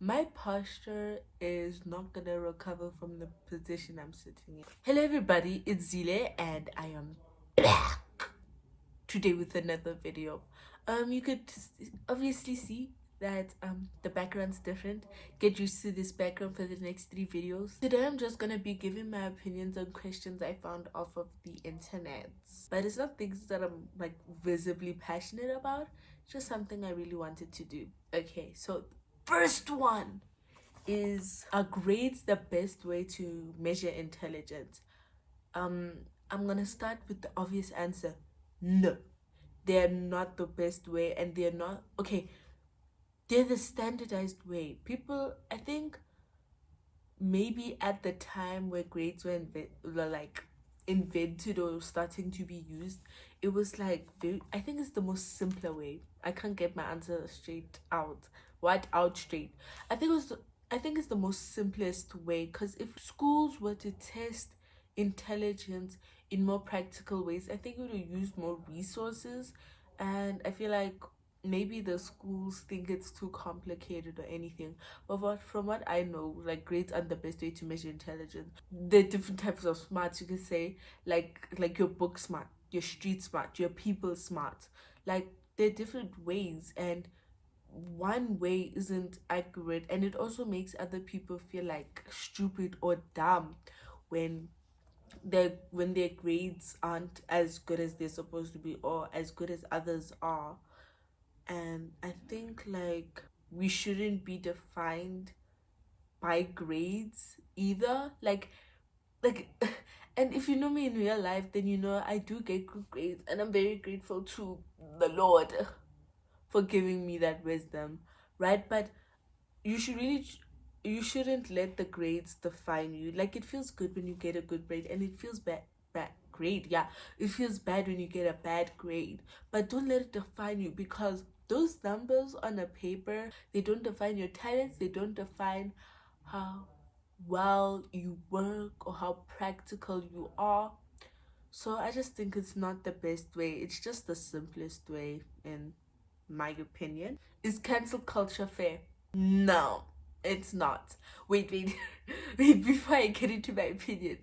My posture is not gonna recover from the position I'm sitting in. Hello everybody, it's Zile and I am back today with another video. You could obviously see that the background's different. Get used to this background for the next 3 videos. Today I'm just gonna be giving my opinions on questions I found off of the internet. But it's not things that I'm like visibly passionate about, just something I really wanted to do. Okay, so first one is, are grades the best way to measure intelligence? I'm gonna start with the obvious answer. No, they're not the best way, and they're not okay. They're the standardized way. People, I think, maybe at the time where grades were like invented or starting to be used, it was like very. I think it's the most simpler way. I can't get my answer straight out. What out straight? I think it was. I think it's the most simplest way, because if schools were to test intelligence in more practical ways, I think it would have used more resources, and I feel like maybe the schools think it's too complicated or anything. But from what I know, like grades aren't the best way to measure intelligence. There are different types of smarts, you could say, like your book smart, your street smart, your people smart. Like there are different ways, and one way isn't accurate, and it also makes other people feel like stupid or dumb when their grades aren't as good as they're supposed to be, or as good as others are. And I think like we shouldn't be defined by grades either. Like and if you know me in real life, then you know I do get good grades, and I'm very grateful to the Lord for giving me that wisdom, right? But you should really you shouldn't let the grades define you. Like it feels good when you get a good grade, and it feels bad grade, yeah, it feels bad when you get a bad grade, but don't let it define you, because those numbers on a paper, they don't define your talents, they don't define how well you work or how practical you are. So I just think it's not the best way, it's just the simplest way, in my opinion. Is cancel culture fair? No, it's not. Wait, wait, before I get into my opinion,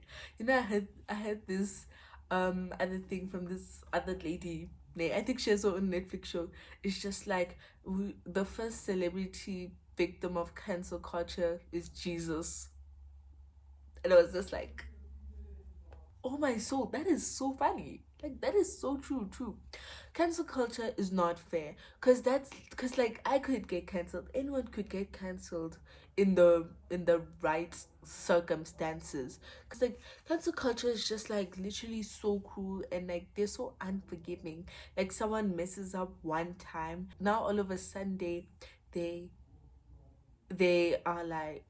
I had this other thing from this other lady. I think she has her own Netflix show. It's just like the first celebrity victim of cancel culture is Jesus. And I was just like, oh my soul, that is so funny. Like that is so true. Cancel culture is not fair, because like I could get cancelled, anyone could get cancelled in the right circumstances. Because like cancel culture is just like literally so cruel, and like they're so unforgiving. Like someone messes up one time, now all of a sudden they they are like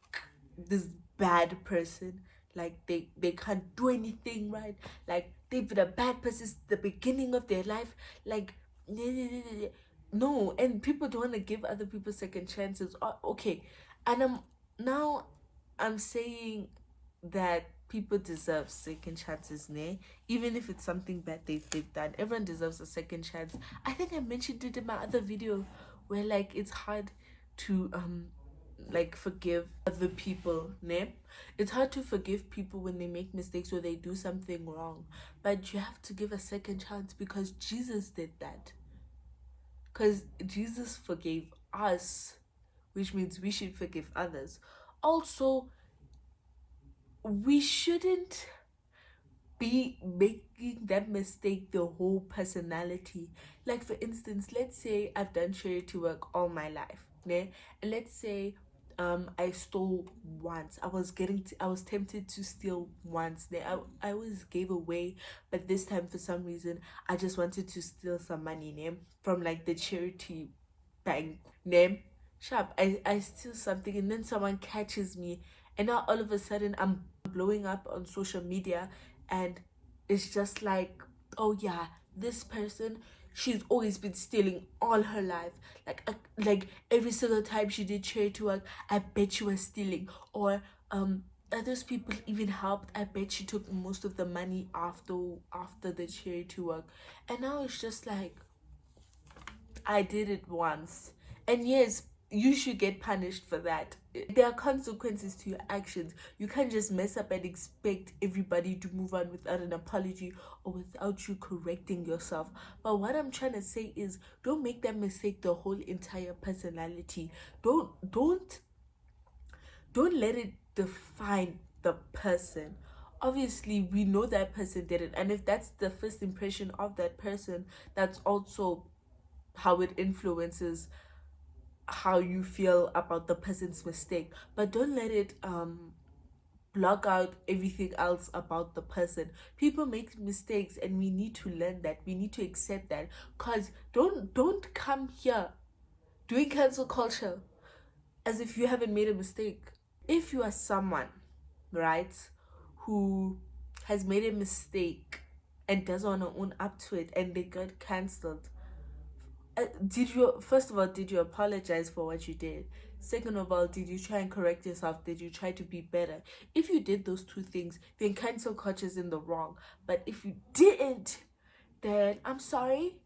this bad person, like they can't do anything right, like they've been a bad person since the beginning of their life, like no. And people don't want to give other people second chances. Okay, and now I'm saying that people deserve second chances, ne? Even if it's something bad they've done, everyone deserves a second chance. I think I mentioned it in my other video, where like it's hard to like forgive other people, ne? It's hard to forgive people when they make mistakes or they do something wrong, but you have to give a second chance, because Jesus did that, because Jesus forgave us, which means we should forgive others. Also, we shouldn't be making that mistake the whole personality. Like for instance, let's say I've done charity work all my life, ne? And let's say I stole once. I was tempted to steal once. I always gave away, but this time for some reason I just wanted to steal some money, ne? From like the charity bank, ne? Sharp. I steal something, and then someone catches me, and now all of a sudden I'm blowing up on social media, and it's just like, oh yeah, this person, she's always been stealing all her life. Like every single time she did charity work, I bet she was stealing. Or others people even helped, I bet she took most of the money after the charity work. And now it's just like, I did it once. And yes, you should get punished for that. There are consequences to your actions. You can't just mess up and expect everybody to move on without an apology or without you correcting yourself. But what I'm trying to say is, don't make that mistake the whole entire personality. Don't let it define the person. Obviously, we know that person did it, and if that's the first impression of that person, that's also how it influences how you feel about the person's mistake. But don't let it block out everything else about the person. People make mistakes, and we need to learn that, we need to accept that. Because don't come here doing cancel culture as if you haven't made a mistake. If you are someone, right, who has made a mistake and doesn't want to own up to it and they got cancelled, did you, first of all, did you apologize for what you did? Second of all, did you try and correct yourself? Did you try to be better? If you did those two things, then cancel culture is in the wrong. But if you didn't, then I'm sorry.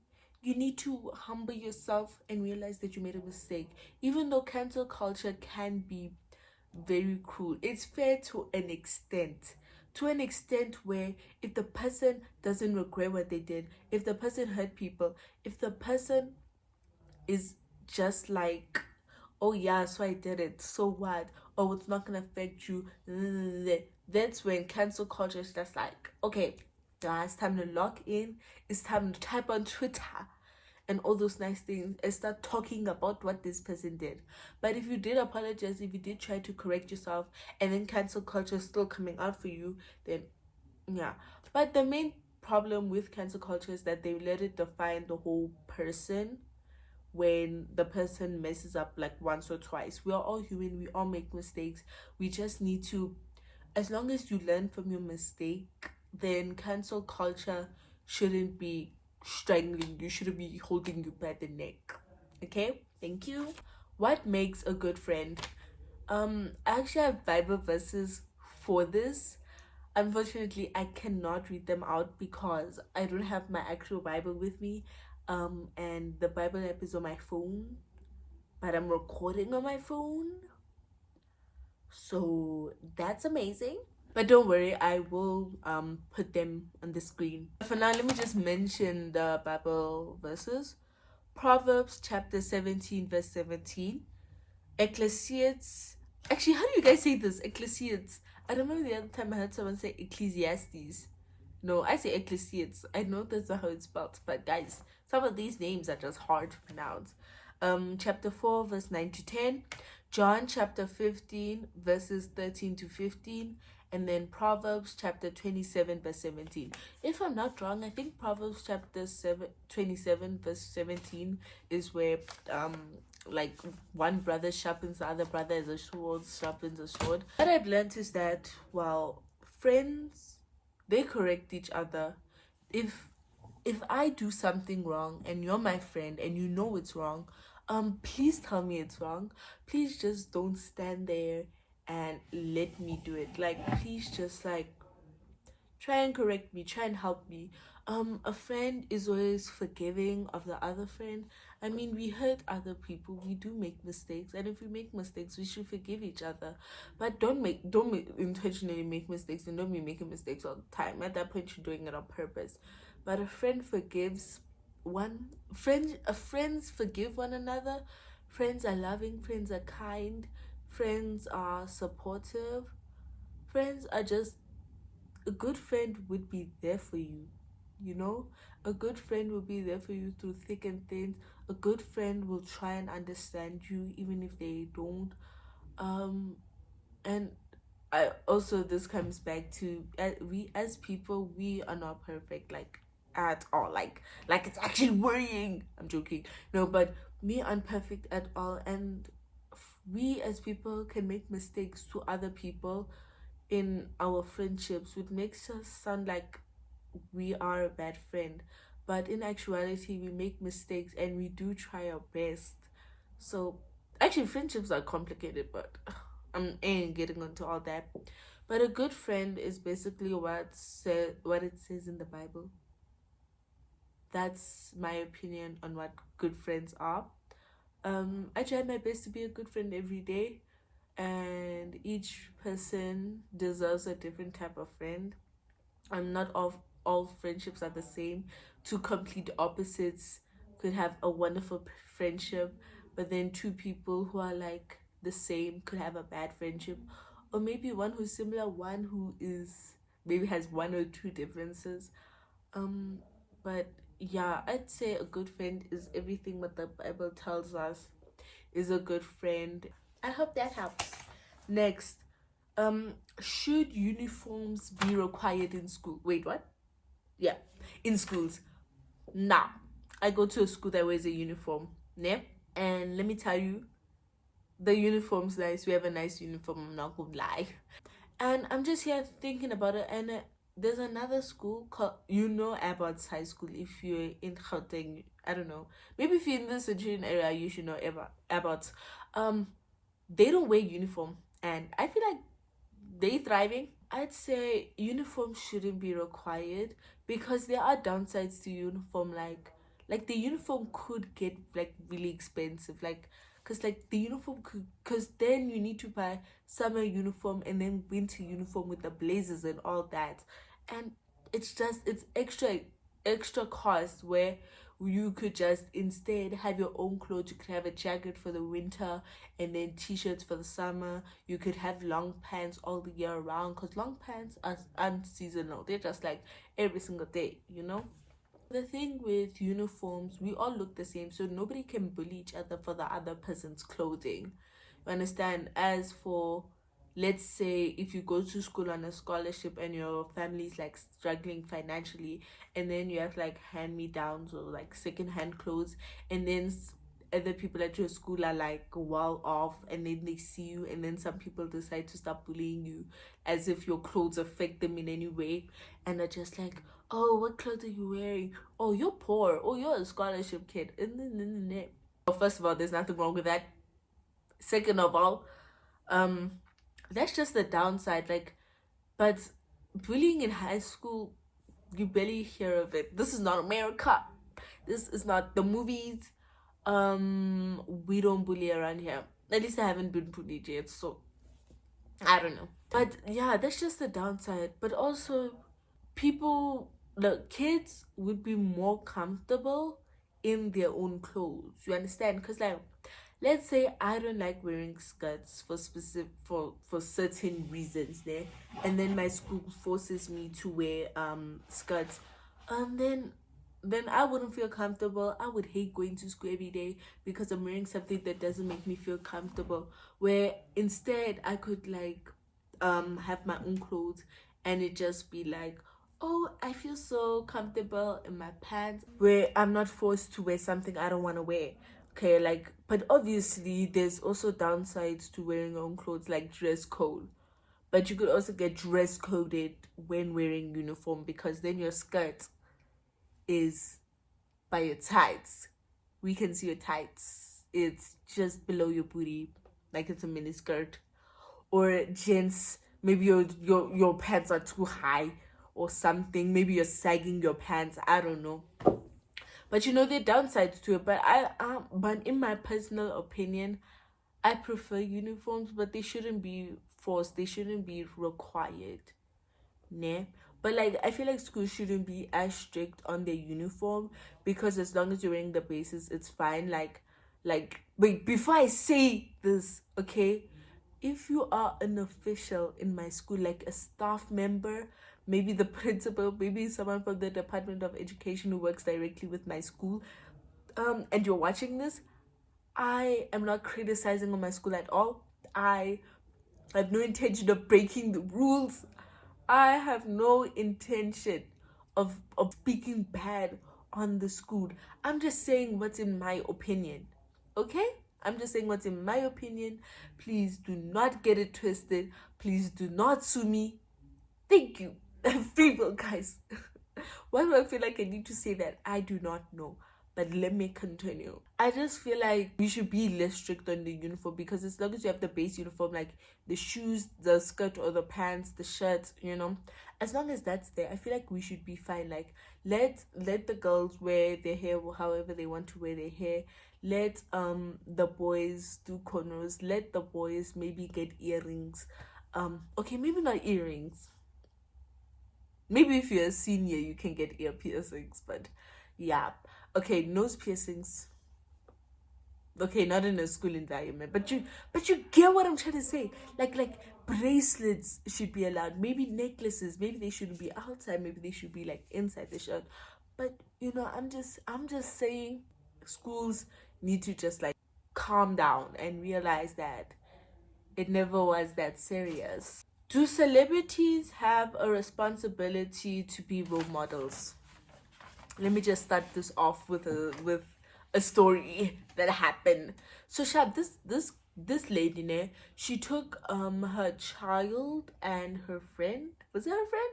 You need to humble yourself and realize that you made a mistake. Even though cancel culture can be very cruel, it's fair to an extent. To an extent where if the person doesn't regret what they did, if the person hurt people, if the person is just like, oh yeah, so I did it, so what? Oh, it's not gonna affect you. That's when cancel culture is just like, okay, it's time to log in, it's time to type on Twitter and all those nice things and start talking about what this person did. But if you did apologize, if you did try to correct yourself, and then cancel culture is still coming out for you, then yeah. But the main problem with cancel culture is that they let it define the whole person when the person messes up like once or twice. We are all human, we all make mistakes. We just need to, as long as you learn from your mistake, then cancel culture shouldn't be strangling you, shouldn't be holding you by the neck. Okay, thank you. What makes a good friend? I actually have Bible verses for this. Unfortunately, I cannot read them out because I don't have my actual Bible with me. And the Bible app is on my phone, but I'm recording on my phone. So that's amazing. But don't worry, I will put them on the screen. For now, let me just mention the Bible verses. Proverbs chapter 17, verse 17. Ecclesiastes. Actually, how do you guys say this? Ecclesiastes. I remember the other time I heard someone say Ecclesiastes. No, I say Ecclesiastes. I know that's not how it's spelled, but guys, some of these names are just hard to pronounce. Chapter 4, verse 9 to 10. John chapter 15, verses 13 to 15. And then Proverbs chapter 27, verse 17. If I'm not wrong, I think Proverbs chapter 27, verse 17 is where like one brother sharpens the other brother as a sword sharpens a sword. What I've learned is that, well, friends, they correct each other. If I do something wrong and you're my friend and you know it's wrong, please tell me it's wrong. Please just don't stand there and let me do it. Like, please just like try and correct me, try and help me. A friend is always forgiving of the other friend. I mean, we hurt other people, we do make mistakes, and if we make mistakes, we should forgive each other. But don't intentionally make mistakes, and don't be making mistakes all the time. At that point, you're doing it on purpose. But a friend forgives friends forgive one another. Friends are loving, friends are kind, friends are supportive. Friends are just, a good friend would be there for you, you know. A good friend will be there for you through thick and thin. A good friend will try and understand you even if they don't. And I also, this comes back to, we as people, we are not perfect, like at all. Like it's actually worrying. I'm joking. No, but we aren't perfect at all, and we as people can make mistakes to other people in our friendships, which makes us sound like we are a bad friend. But in actuality, we make mistakes and we do try our best. So actually, friendships are complicated, but ain't getting into all that. But a good friend is basically what it says in the Bible. That's my opinion on what good friends are. I try my best to be a good friend every day, and each person deserves a different type of friend. And not all friendships are the same. Two complete opposites could have a wonderful friendship, but then two people who are like the same could have a bad friendship, or maybe one who's similar, one who is maybe has one or two differences. um but yeah, I'd say a good friend is everything what the Bible tells us is a good friend. I hope that helps. Next, should uniforms be required in school? Wait, what? Yeah, in schools. Now, I go to a school that wears a uniform, yeah? And let me tell you, the uniform's nice. We have a nice uniform, I'm not gonna lie. And I'm just here thinking about it, and there's another school called, Abbott's High School. If you're in Gauteng, I don't know. Maybe if you're in the Centurion area, you should know Abbott's. They don't wear uniform, and I feel like they thriving. I'd say uniform shouldn't be required because there are downsides to uniform, like the uniform could get like really expensive, like because like the uniform could, because then you need to buy summer uniform and then winter uniform with the blazers and all that, and it's extra cost, where you could just instead have your own clothes. You could have a jacket for the winter and then t-shirts for the summer. You could have long pants all the year around, because long pants are unseasonal. They're just like every single day. The thing with uniforms, we all look the same, so nobody can bully each other for the other person's clothing. You understand? As for, let's say, if you go to school on a scholarship and your family's like struggling financially, and then you have like hand me downs or like second hand clothes, and then other people at your school are like well off, and then they see you, and then some people decide to start bullying you as if your clothes affect them in any way, and they're just like, oh, what clothes are you wearing? Oh, you're poor. Oh, you're a scholarship kid. Well, first of all, there's nothing wrong with that. Second of all, um, that's just the downside. Like, but bullying in high school, you barely hear of it. This is not America. This is not the movies. We don't bully around here. At least I haven't been bullied yet, so I don't know. But yeah, that's just the downside. But also, the kids would be more comfortable in their own clothes. You understand? Because like, let's say I don't like wearing skirts for specific for certain reasons there, and then my school forces me to wear skirts, and then I wouldn't feel comfortable. I would hate going to school every day because I'm wearing something that doesn't make me feel comfortable. Where instead I could like have my own clothes, and it just be like, oh, I feel so comfortable in my pants, where I'm not forced to wear something I don't want to wear. Okay, like, but obviously there's also downsides to wearing your own clothes, like dress code. But you could also get dress coded when wearing uniform, because then your skirt is by your tights. We can see your tights. It's just below your booty, like it's a mini skirt. Or gents, maybe your pants are too high or something. Maybe you're sagging your pants. I don't know. But there are downsides to it. But in my personal opinion, I prefer uniforms, but they shouldn't be forced. They shouldn't be required. Nah. But like, I feel like schools shouldn't be as strict on their uniform, because as long as you're wearing the bases, it's fine. Like wait, before I say this, okay, if you are an official in my school, like a staff member, maybe the principal, maybe someone from the Department of Education who works directly with my school, and you're watching this, I am not criticizing on my school at all. I have no intention of breaking the rules. I have no intention of speaking bad on the school. I'm just saying what's in my opinion. Okay? I'm just saying what's in my opinion. Please do not get it twisted. Please do not sue me. Thank you. People, guys. Why do I feel like I need to say that? I do not know. But let me continue. I just feel like we should be less strict on the uniform, because as long as you have the base uniform, like the shoes, the skirt or the pants, the shirts, as long as that's there, I feel like we should be fine. Like, let the girls wear their hair however they want to wear their hair. Let the boys do corners. Let the boys maybe get earrings. Okay, maybe not earrings. Maybe if you're a senior, you can get ear piercings, but yeah. Okay, nose piercings. Okay, not in a school environment, but you get what I'm trying to say. Like bracelets should be allowed. Maybe necklaces. Maybe they shouldn't be outside. Maybe they should be like inside the shirt. But I'm just saying, schools need to just like calm down and realize that it never was that serious. Do celebrities have a responsibility to be role models? Let me just start this off with a story that happened. So Shab, this lady, ne, she took her child and her friend. Was it her friend?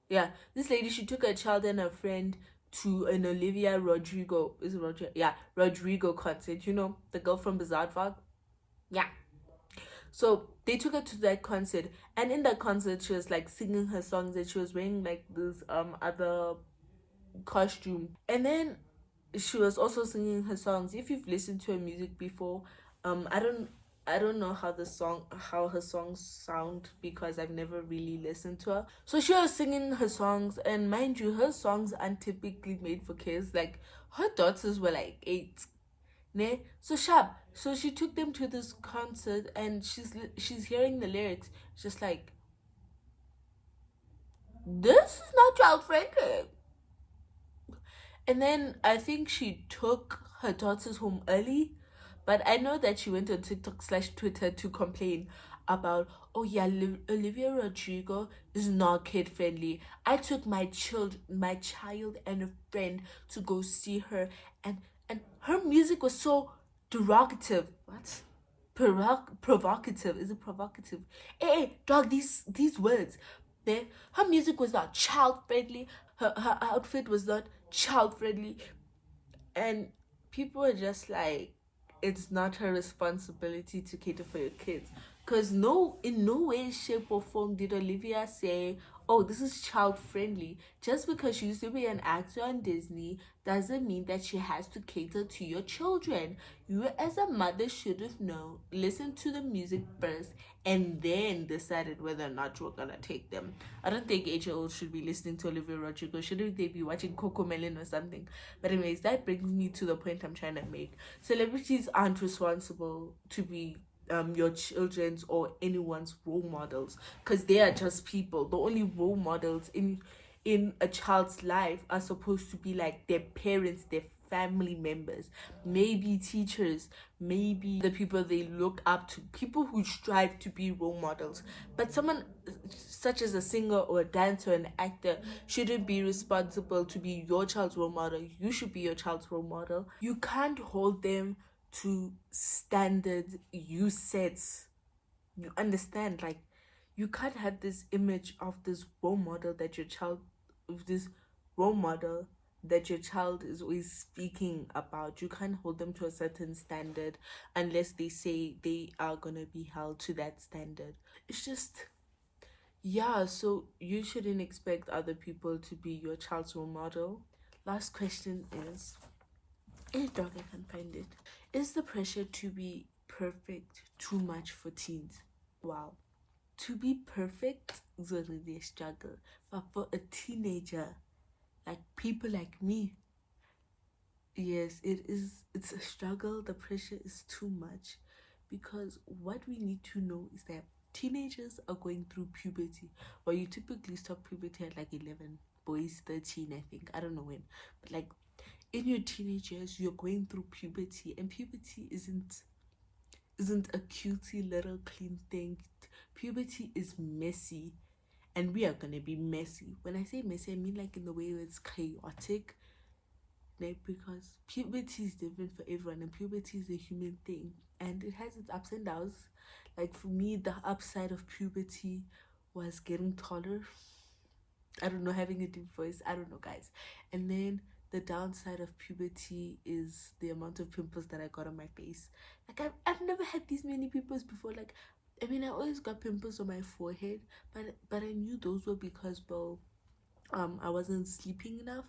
Yeah, this lady, she took her child and her friend to an Olivia Rodrigo. Is it Rodrigo? Yeah, Rodrigo concert. You know, the girl from Bizarre Fog. Yeah. So they took her to that concert, and in that concert, she was like singing her songs, and she was wearing like this other costume, and then she was also singing her songs. If you've listened to her music before, I don't know how her songs sound because I've never really listened to her. So she was singing her songs, and mind you, her songs aren't typically made for kids. Like her daughters were like 8. Ne? So sharp. So she took them to this concert, and she's hearing the lyrics, just like, this is not child friendly. And then I think she took her daughters home early, but I know that she went on TikTok slash Twitter to complain about, oh yeah, Olivia Rodrigo is not kid friendly. I took my child and a friend to go see her, and her music was so derogative. What? Provocative. Is it provocative? Hey, dog, these words. There, her music was not child friendly. Her outfit was not child friendly, and people are just like, it's not her responsibility to cater for your kids, because in no way, shape or form did Olivia say, oh, this is child friendly. Just because she used to be an actor on Disney doesn't mean that she has to cater to your children. You as a mother should have known, listened to the music first, and then decided whether or not you were gonna take them. I don't think 8-year-olds should be listening to Olivia Rodrigo. Shouldn't they be watching Coco Melon or something? But anyways, that brings me to the point I'm trying to make. Celebrities aren't responsible to be your children's or anyone's role models, because they are just people. The only role models in a child's life are supposed to be like their parents, their family members, maybe teachers, maybe the people they look up to, people who strive to be role models. But someone such as a singer or a dancer, an actor, shouldn't be responsible to be your child's role model. You should be your child's role model. You can't hold them to standards you set. You understand? Like, you can't have this image of this role model that your child, of this role model that your child is always speaking about. You can't hold them to a certain standard unless they say they are gonna be held to that standard. It's just, yeah, so you shouldn't expect other people to be your child's role model. Last question is, dog, I can find it. Is the pressure to be perfect too much for teens? Wow. To be perfect is already a struggle. But for a teenager, like people like me, yes, it's a struggle. The pressure is too much. Because what we need to know is that teenagers are going through puberty. Well, you typically stop puberty at like 11, boys 13, I think. I don't know when. But like, in your teenage years, you're going through puberty, and puberty isn't a cutesy little clean thing. Puberty is messy, and we are gonna be messy. When I say messy, I mean like in the way where it's chaotic. Like, because puberty is different for everyone, and puberty is a human thing, and it has its ups and downs. Like for me, the upside of puberty was getting taller. I don't know, having a deep voice. I don't know, guys. And then the downside of puberty is the amount of pimples that I got on my face. Like I've never had these many pimples before. Like, I mean, I always got pimples on my forehead, but I knew those were because, well, I wasn't sleeping enough.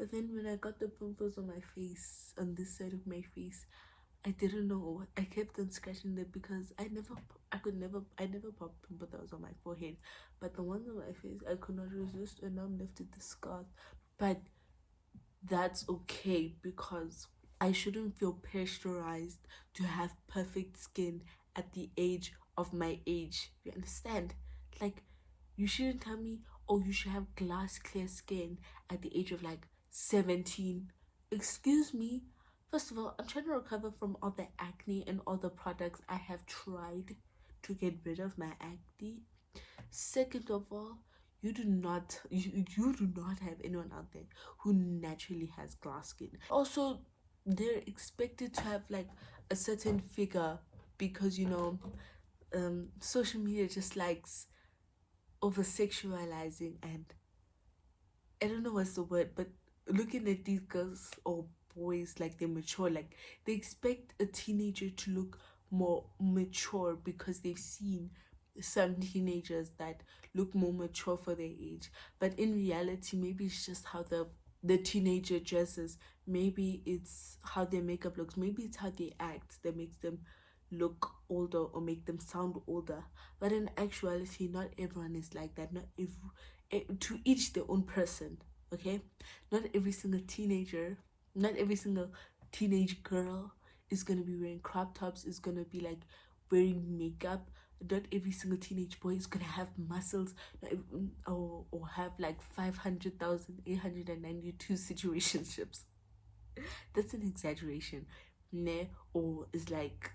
But then when I got the pimples on my face, on this side of my face, I didn't know. I kept on scratching them because I never popped pimple that was on my forehead. But the ones on my face, I could not resist, and now I'm left with the scars. But that's okay because I shouldn't feel pressurized to have perfect skin at the age of my age. You understand? Like, you shouldn't tell me, oh, you should have glass clear skin at the age of like 17. Excuse me. First of all, I'm trying to recover from all the acne and all the products I have tried to get rid of my acne. Second of all, you do not have anyone out there who naturally has glass skin. Also, they're expected to have like a certain figure because social media just likes over sexualizing, and I don't know what's the word, but looking at these girls or boys like they're mature, like they expect a teenager to look more mature because they've seen some teenagers that look more mature for their age. But in reality, maybe it's just how the teenager dresses, maybe it's how their makeup looks, maybe it's how they act that makes them look older or make them sound older. But in actuality, not everyone is like that. Not every To each their own person. Okay, not every single teenager, not every single teenage girl is gonna be wearing crop tops, is gonna be like wearing makeup. Not every single teenage boy is gonna have muscles, or have like 500,892 situationships. That's an exaggeration, ne? Or is like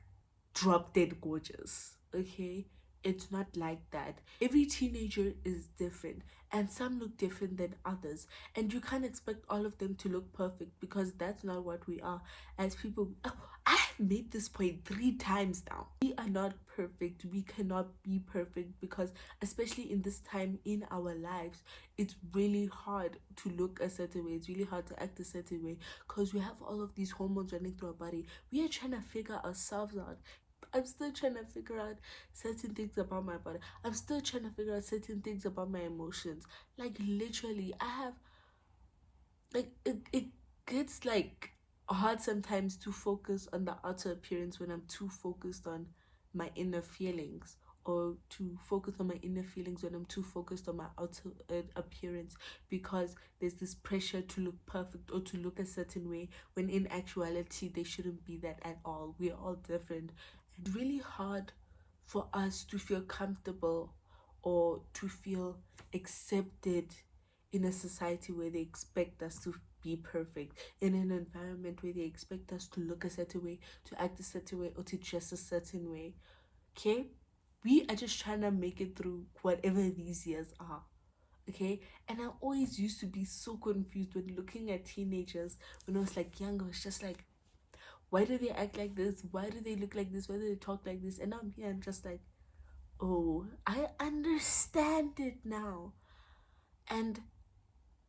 drop dead gorgeous. Okay, it's not like that. Every teenager is different, and some look different than others, and you can't expect all of them to look perfect because that's not what we are as people. Oh, I have made this point 3 times now. We are not perfect. We cannot be perfect because, especially in this time in our lives, it's really hard to look a certain way. It's really hard to act a certain way because we have all of these hormones running through our body. We are trying to figure ourselves out. I'm still trying to figure out certain things about my body. I'm still trying to figure out certain things about my emotions. Like, literally, I have, like, it gets, like, hard sometimes to focus on the outer appearance when I'm too focused on my inner feelings, or to focus on my inner feelings when I'm too focused on my outer appearance, because there's this pressure to look perfect or to look a certain way when in actuality they shouldn't be that at all. We're all different. It's really hard for us to feel comfortable or to feel accepted in a society where they expect us to be perfect, in an environment where they expect us to look a certain way, to act a certain way, or to dress a certain way. Okay, we are just trying to make it through whatever these years are. Okay, and I always used to be so confused when looking at teenagers when I was like young. I was just like, why do they act like this? Why do they look like this? Why do they talk like this? And now I'm here and just like, oh, I understand it now. And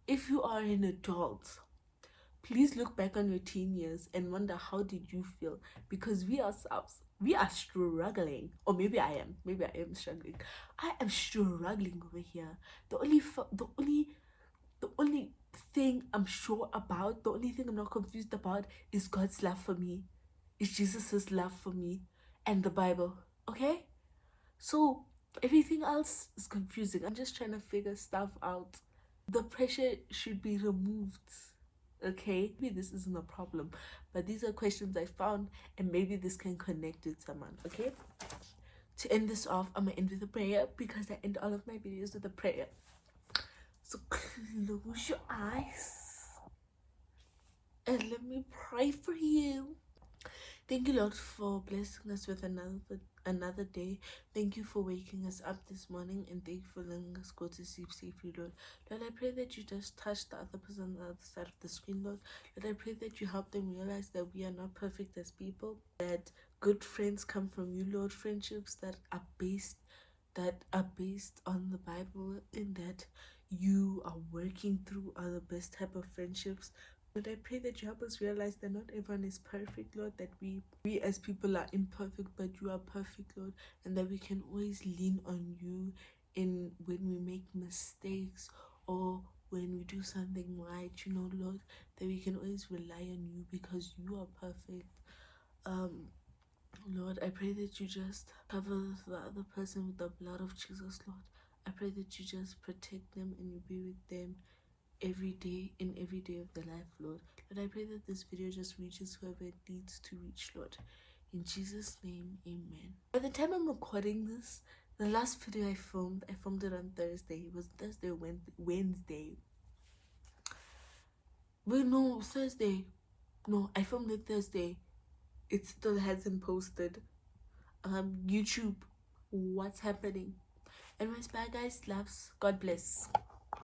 if you are an adult, please look back on your teen years and wonder, how did you feel? Because we ourselves, we are struggling. Or maybe I am struggling. I am struggling over here. The only thing I'm sure about, the only thing I'm not confused about is God's love for me. Is Jesus' love for me and the Bible. Okay? So everything else is confusing. I'm just trying to figure stuff out. The pressure should be removed. Okay? Maybe this isn't a problem, but these are questions I found, and maybe this can connect with someone. Okay? To end this off, I'm gonna end with a prayer because I end all of my videos with a prayer. So close your eyes and let me pray for you. Thank you, Lord, for blessing us with another day. Thank you for waking us up this morning, and thank you for letting us go to sleep safely, Lord. Lord, I pray that you just touch the other person on the other side of the screen, Lord. Lord, I pray that you help them realize that we are not perfect as people, that good friends come from you, Lord. Friendships that are based on the Bible, in that you are working through are the best type of friendships. Lord, I pray that you help us realize that not everyone is perfect, Lord, that we as people are imperfect, but you are perfect, Lord, and that we can always lean on you in when we make mistakes, or when we do something right, you know, Lord, that we can always rely on you because you are perfect. Lord, I pray that you just cover the other person with the blood of Jesus, Lord. I pray that you just protect them and you be with them every day, in every day of their life, Lord. Lord, I pray that this video just reaches whoever it needs to reach, Lord. In Jesus' name, amen. By the time I'm recording this, the last video I filmed it on Thursday. It was Thursday or Wednesday. Wait, no, Thursday. No, I filmed it Thursday. It still hasn't posted. YouTube, what's happening? Anyways, bye guys, loves, God bless.